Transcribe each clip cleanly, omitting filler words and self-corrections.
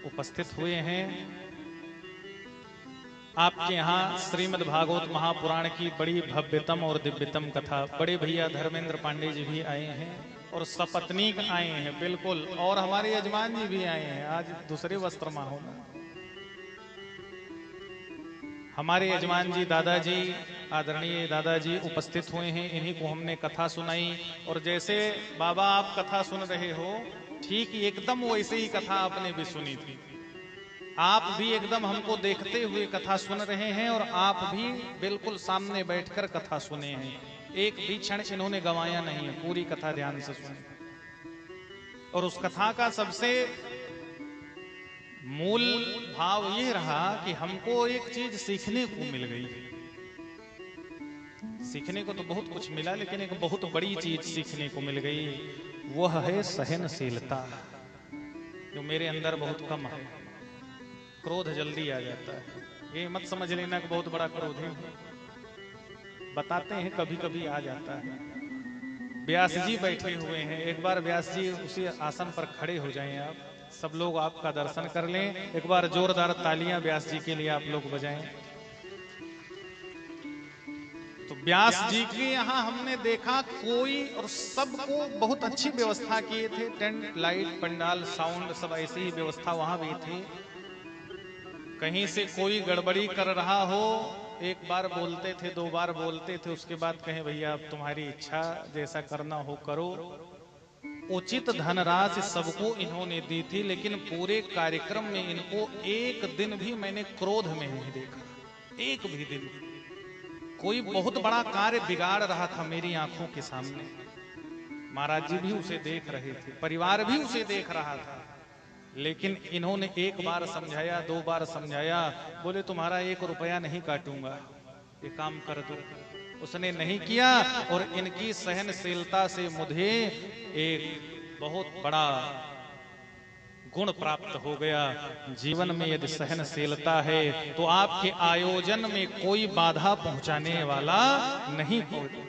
उपस्थित हुए हैं। आपके यहाँ श्रीमद् भागवत महापुराण की बड़ी भव्यतम और दिव्यतम कथा, बड़े भैया धर्मेंद्र पांडे जी भी आए हैं और सपत्नीक आए हैं, बिल्कुल, और हमारे यजमान जी भी आए हैं। आज दूसरे वस्त्र में हो ना, हमारे यजमान जी दादाजी, आदरणीय दादाजी उपस्थित हुए हैं। इन्हीं को हमने कथा सुनाई और जैसे बाबा आप कथा सुन रहे हो, ठीक एकदम वैसे ही कथा आपने भी सुनी थी। आप भी एकदम हमको देखते हुए कथा सुन रहे हैं और आप भी बिल्कुल सामने बैठकर कथा सुने हैं। एक भी क्षण इन्होंने गंवाया नहीं है, पूरी कथा ध्यान से सुनी। और उस कथा का सबसे मूल भाव ये रहा कि हमको एक चीज सीखने को मिल गई। सीखने को तो बहुत कुछ मिला, लेकिन एक बहुत बड़ी चीज सीखने को मिल गई, वह है सहनशीलता, जो मेरे अंदर बहुत कम है। क्रोध जल्दी आ जाता है, ये मत समझ लेना कि बहुत बड़ा क्रोध है, बताते हैं कभी कभी आ जाता है। व्यास जी बैठे हुए हैं, एक बार व्यास जी उसी आसन पर खड़े हो जाएं, आप सब लोग आपका दर्शन कर लें। एक बार जोरदार तालियां व्यास जी के लिए आप लोग बजाएं। तो व्यास जी के यहाँ हमने देखा कोई और सबको बहुत अच्छी व्यवस्था किए थे, टेंट लाइट पंडाल साउंड सब ऐसी ही व्यवस्था वहां भी थी। कहीं से कोई गड़बड़ी कर रहा हो, एक बार बोलते थे, दो बार बोलते थे, उसके बाद कहें भैया अब तुम्हारी इच्छा, जैसा करना हो करो। उचित धनराशि सबको इन्होंने दी थी, लेकिन पूरे कार्यक्रम में इनको एक दिन भी मैंने क्रोध में नहीं देखा, एक भी दिन। कोई बहुत बड़ा कार्य बिगाड़ रहा था मेरी आंखों के सामने, महाराज जी भी उसे देख रहे थे, परिवार भी उसे देख रहा था, लेकिन इन्होंने एक बार समझाया, दो बार समझाया, बोले तुम्हारा 1 रुपया नहीं काटूंगा, ये काम कर दो। उसने नहीं किया और इनकी सहनशीलता से मुझे एक बहुत बड़ा गुण प्राप्त हो गया। जीवन में यदि सहनशीलता है तो आपके आयोजन में कोई बाधा पहुंचाने वाला नहीं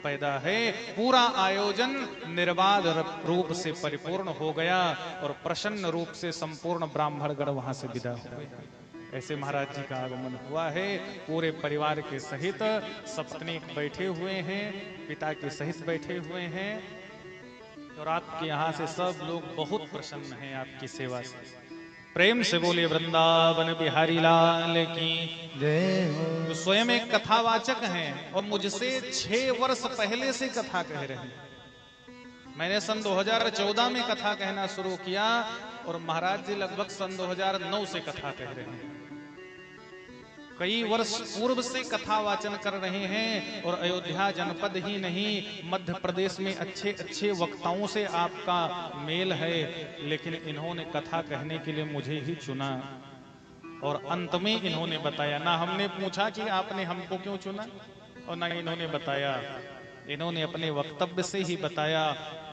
पैदा है। पूरा आयोजन निर्बाध रूप से परिपूर्ण हो गया और प्रसन्न रूप से संपूर्ण ब्राह्मणगण वहां से विदा हुए। ऐसे महाराज जी का आगमन हुआ है, पूरे परिवार के सहित, सपत्नी बैठे हुए हैं, पिता के सहित बैठे हुए हैं और आपके यहाँ से सब लोग बहुत प्रसन्न हैं आपकी सेवा से। प्रेम से बोलिए वृंदावन बिहारी लाल की जय। जो स्वयं एक कथावाचक हैं और मुझसे 6 वर्ष पहले से कथा कह रहे हैं। मैंने सन 2014 में कथा कहना शुरू किया और महाराज जी लगभग सन 2009 से कथा कह रहे हैं। कई वर्ष पूर्व से कथा वाचन कर रहे हैं और अयोध्या जनपद ही नहीं, मध्य प्रदेश में अच्छे अच्छे वक्ताओं से आपका मेल है, लेकिन इन्होंने कथा कहने के लिए मुझे ही चुना और अंत में इन्होंने बताया, ना हमने पूछा कि आपने हमको क्यों चुना और ना इन्होंने बताया, इन्होंने अपने वक्तव्य से ही बताया।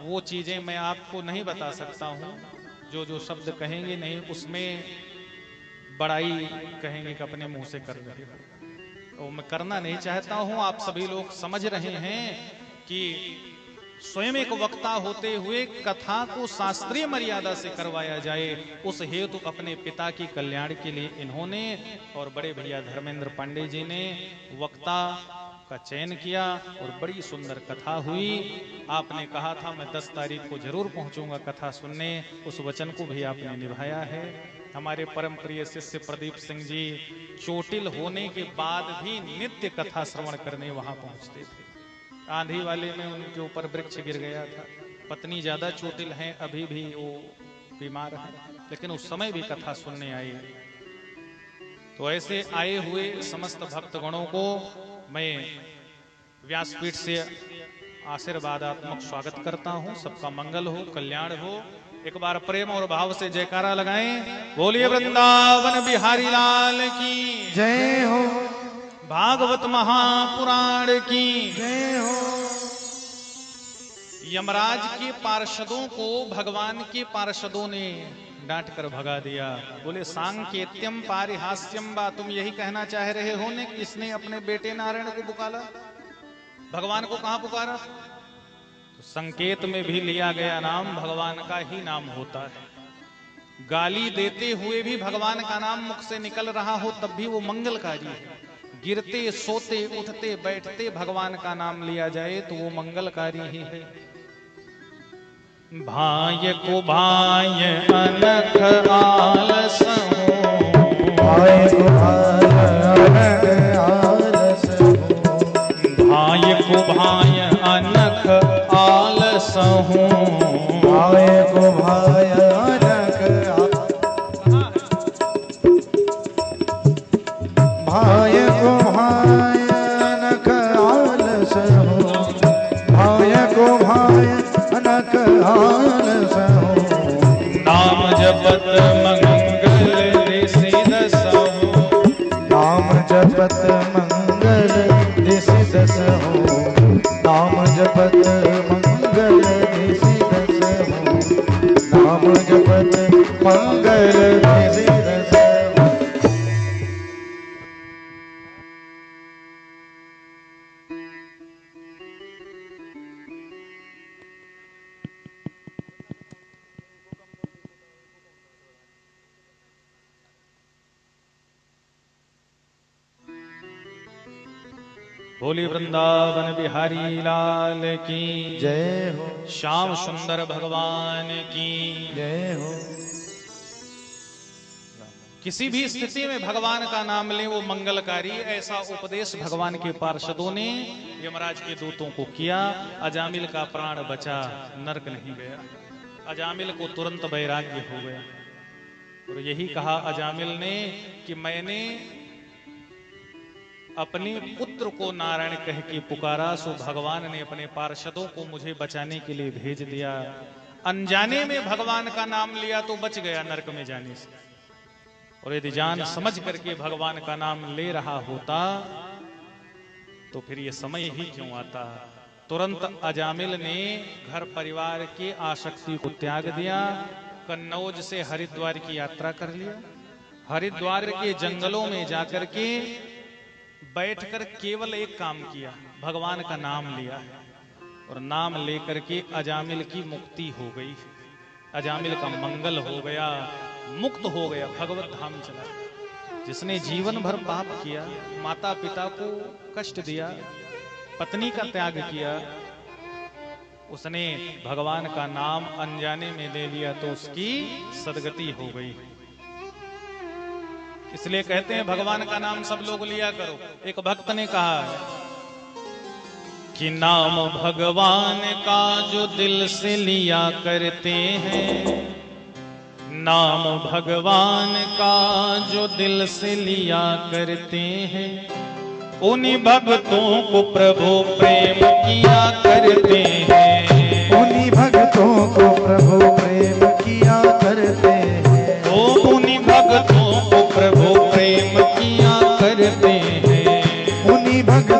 वो चीजें मैं आपको नहीं बता सकता हूं, जो जो शब्द कहेंगे नहीं उसमें बड़ाई कहेंगे कि अपने मुंह से कर रहे हो, वो मैं करना नहीं चाहता हूं। आप सभी लोग समझ रहे हैं कि स्वयं एक वक्ता होते हुए कथा को शास्त्रीय मर्यादा से करवाया जाए, उस हेतु अपने पिता की कल्याण के लिए इन्होंने और बड़े भैया धर्मेंद्र पांडे जी ने वक्ता का चयन किया और बड़ी सुंदर कथा हुई। आपने कहा था मैं 10 तारीख को जरूर पहुंचूंगा कथा सुनने, उस वचन को भी आपने निभाया है। हमारे परम प्रिय शिष्य प्रदीप सिंह जी चोटिल होने के बाद भी नित्य कथा श्रवण करने वहां पहुंचते थे। आंधी वाले में उनके ऊपर वृक्ष गिर गया था, पत्नी ज्यादा चोटिल हैं, अभी भी वो बीमार है, लेकिन उस समय भी कथा सुनने आए। तो ऐसे आए हुए समस्त भक्तगणों को मैं व्यासपीठ से आशीर्वादात्मक स्वागत करता हूं। सबका मंगल हो, कल्याण हो। एक बार प्रेम और भाव से जयकारा लगाएं, बोलिए वृंदावन बिहारी लाल की जय हो, भागवत महापुराण की जय हो। यमराज के पार्षदों को भगवान के पार्षदों ने डांट कर भगा दिया। बोले सांकेत्यम पारिहास्यम बा, तुम यही कहना चाह रहे हो ने किसने अपने बेटे नारायण को पुकारा, भगवान को कहां पुकारा? तो संकेत में भी लिया गया नाम भगवान का ही नाम होता है। गाली देते हुए भी भगवान का नाम मुख से निकल रहा हो तब भी वो मंगलकारी है। गिरते सोते उठते बैठते भगवान का नाम लिया जाए तो वो मंगलकारी ही है। भाय को भाय अनख आलस हो, भाय को भाय अनख आलस हो, भाय को भाय अनख आलस हो, भाय को भाय अनख भाय को भाय अनख आलस हो, भाय को भाय अनख आलस हो, नाम जपत मंगल ऋषि दस हो, नाम जपत मंगल ऋषि दस हो, नाम जपत मंगल ऋषि दस हो, नाम जपत मंगल ऋषि दस हो। बोली वृंदावन बिहारी लाल की जय हो, श्याम सुंदर भगवान की जय हो। किसी भी स्थिति में भगवान का नाम लें वो मंगलकारी, ऐसा उपदेश भगवान के पार्षदों ने यमराज के दूतों को किया। अजामिल का प्राण बचा, नरक नहीं गया। अजामिल को तुरंत वैराग्य हो गया और यही कहा अजामिल ने कि मैंने अपने पुत्र को नारायण कह के पुकारा, सो भगवान ने अपने पार्षदों को मुझे बचाने के लिए भेज दिया। अनजाने में भगवान का नाम लिया तो बच गया नरक में जाने से, और यदि जान समझ करके भगवान का नाम ले रहा होता तो फिर ये समय ही क्यों आता। तुरंत अजामिल ने घर परिवार की आसक्ति को त्याग दिया, कन्नौज से हरिद्वार की यात्रा कर लिया। हरिद्वार के जंगलों में जाकर के बैठकर केवल एक काम किया, भगवान का नाम लिया, और नाम लेकर के अजामिल की मुक्ति हो गई। अजामिल का मंगल हो गया, मुक्त हो गया, भगवत धाम चला गया। जिसने जीवन भर पाप किया, माता पिता को कष्ट दिया, पत्नी का त्याग किया, उसने भगवान का नाम अनजाने में ले लिया तो उसकी सदगति हो गई। इसलिए कहते हैं भगवान का नाम सब लोग लिया करो। एक भक्त ने कहा कि नाम भगवान का जो दिल से लिया करते हैं, नाम भगवान का जो दिल से लिया करते हैं, उन्हीं भक्तों को प्रभु प्रेम किया करते हैं। उन्हीं भक्तों को प्रभु प्रेम किया करते हैं। ओ उन्हीं भक्तों को प्रभु प्रेम किया करते हैं। उन्हीं भक्तों